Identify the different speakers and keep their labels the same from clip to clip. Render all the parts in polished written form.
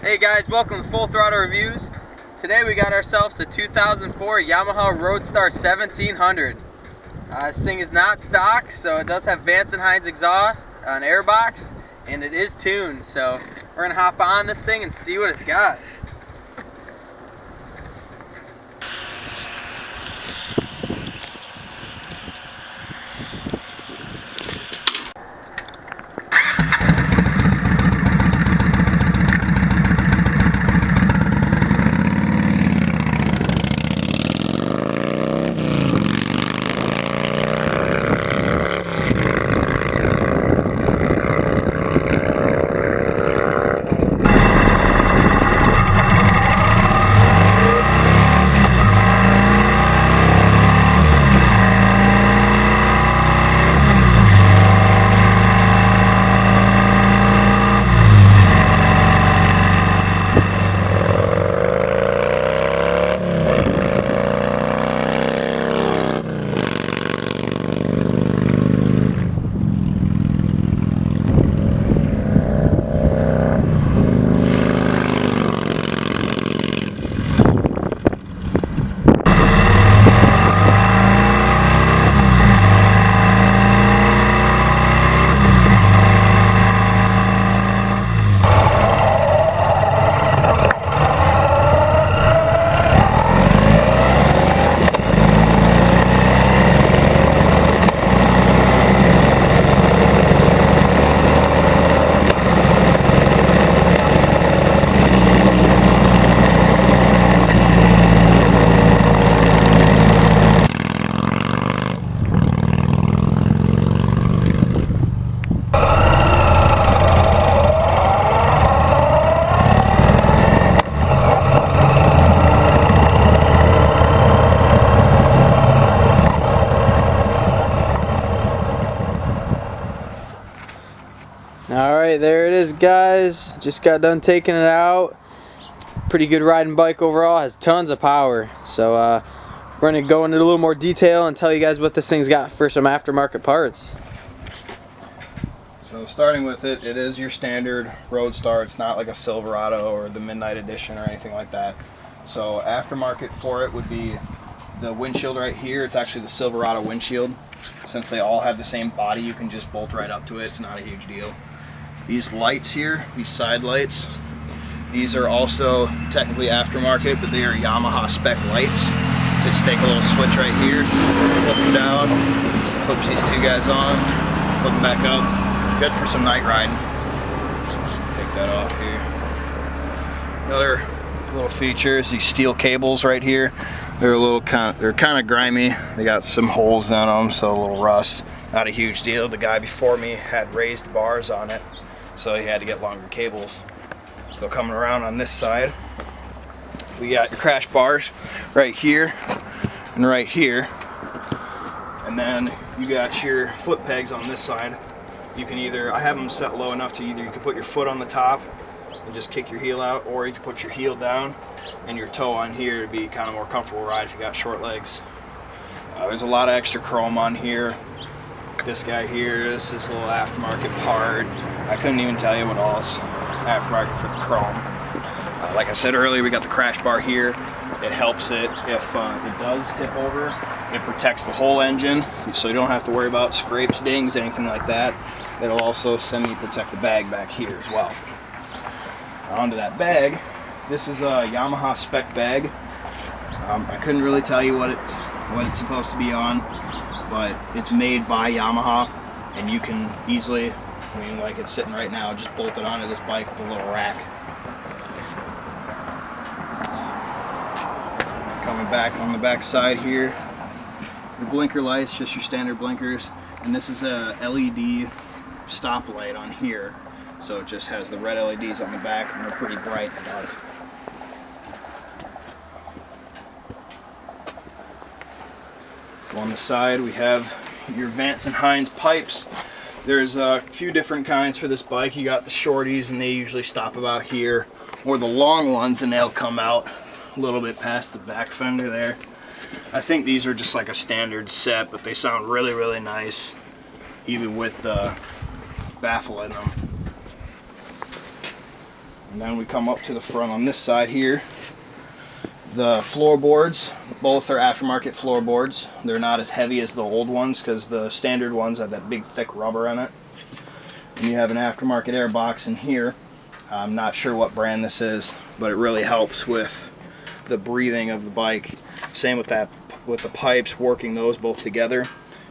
Speaker 1: Hey guys, welcome to Full Throttle Reviews. Today we got ourselves a 2004 Yamaha Road Star 1700. This thing is not stock, so it does have Vance and Hines exhaust, an airbox, and it is tuned. So we're gonna hop on this thing and see what it's got. Alright, there it is, guys. Just got done taking it out. Pretty good riding bike overall, has tons of power. So we're going to go into a little more detail and tell you guys what this thing's got for some aftermarket parts.
Speaker 2: So starting with it, it is your standard Road Star. It's not like a Silverado or the Midnight Edition or anything like that. So aftermarket for it would be the windshield right here. It's actually the Silverado windshield. Since they all have the same body, you can just bolt right up to it. It's not a huge deal. These lights here, these side lights, these are also technically aftermarket, but they are Yamaha spec lights. Just take a little switch right here, flip them down, flips these two guys on, flip them back up. Good for some night riding. Take that off here. Another little feature is these steel cables right here. They're kind of grimy. They got some holes in them, so a little rust. Not a huge deal. The guy before me had raised bars on it, so he had to get longer cables. So coming around on this side, we got your crash bars right here and right here, and then you got your foot pegs on this side. You can either, I have them set low enough to either you can put your foot on the top and just kick your heel out, or you can put your heel down and your toe on here to be kind of more comfortable ride if you got short legs. There's a lot of extra chrome on here. This guy here, this is a little aftermarket part. I couldn't even tell you what all is aftermarket for the chrome. Like I said earlier, we got the crash bar here. It helps it if it does tip over. It protects the whole engine, so you don't have to worry about scrapes, dings, anything like that. It'll also semi-protect the bag back here as well. Onto that bag, this is a Yamaha spec bag. I couldn't really tell you what it's supposed to be on, but it's made by Yamaha, and you can easily, I mean, like it's sitting right now, just bolt it onto this bike with a little rack. Coming back on the back side here, the blinker lights, just your standard blinkers, and this is a LED stop light on here, so it just has the red LEDs on the back, and they're pretty bright and dark. So on the side we have your Vance and Hines pipes. There's a few different kinds for this bike. You got the shorties, and they usually stop about here, or the long ones, and they'll come out a little bit past the back fender there. I think these are just like a standard set, but they sound really, really nice, even with the baffle in them. And then we come up to the front on this side here. The floorboards, both are aftermarket floorboards. They're not as heavy as the old ones because the standard ones have that big thick rubber in it. And you have an aftermarket air box in here. I'm not sure what brand this is, but it really helps with the breathing of the bike. Same with that, with the pipes, working those both together.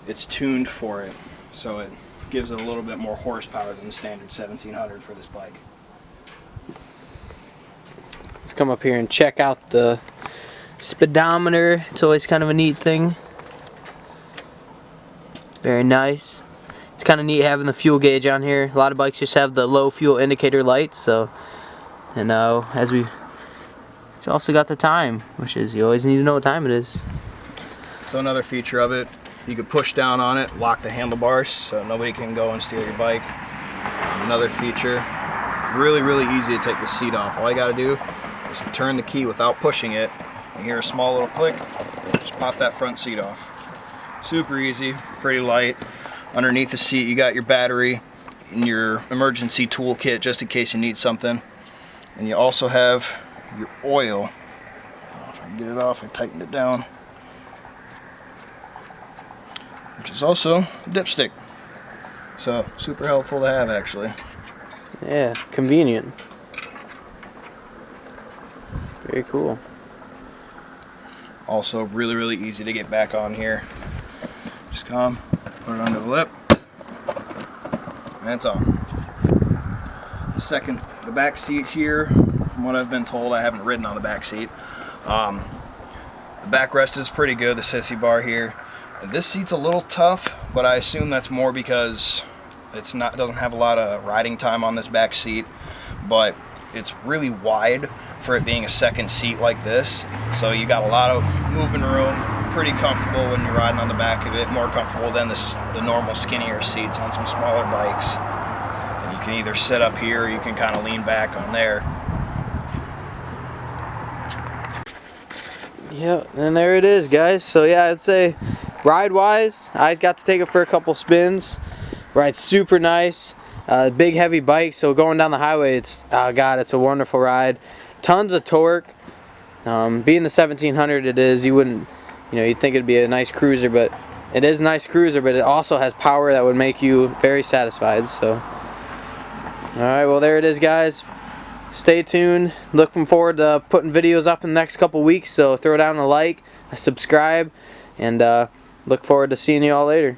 Speaker 2: It's tuned for it, so it gives it a little bit more horsepower than the standard 1700 for this bike.
Speaker 1: Let's come up here and check out the speedometer. It's always kind of a neat thing. Very nice. It's kind of neat having the fuel gauge on here. A lot of bikes just have the low fuel indicator lights, so, and it's also got the time, which is, you always need to know what time it is.
Speaker 2: So another feature of it, you could push down on it, lock the handlebars, so nobody can go and steal your bike. Another feature, really easy to take the seat off. All you gotta do is turn the key without pushing it. You hear a small little click, just pop that front seat off. Super easy, pretty light. Underneath the seat you got your battery and your emergency toolkit just in case you need something. And you also have your oil. I don't know if I can get it off, I tightened it down. Which is also a dipstick. So super helpful to have actually.
Speaker 1: Yeah, convenient. Very cool.
Speaker 2: Also really easy to get back on here. Just come, put it under the lip, and it's on. The back seat here, from what I've been told, I haven't ridden on the back seat. The backrest is pretty good, the sissy bar here. This seat's a little tough, but I assume that's more because it doesn't have a lot of riding time on this back seat, but it's really wide for it being a second seat like this. So you got a lot of moving room, pretty comfortable when you're riding on the back of it, more comfortable than the normal skinnier seats on some smaller bikes. And you can either sit up here or you can kind of lean back on there.
Speaker 1: Yeah, and there it is, guys. So yeah, I'd say ride-wise, I got to take it for a couple spins. Rides super nice. Big heavy bike, so going down the highway, it's it's a wonderful ride. Tons of torque. Being the 1700 it is, you'd think it'd be a nice cruiser, but it is a nice cruiser, but it also has power that would make you very satisfied. So, alright, well there it is, guys. Stay tuned. Looking forward to putting videos up in the next couple weeks, so throw down a like, a subscribe, and look forward to seeing you all later.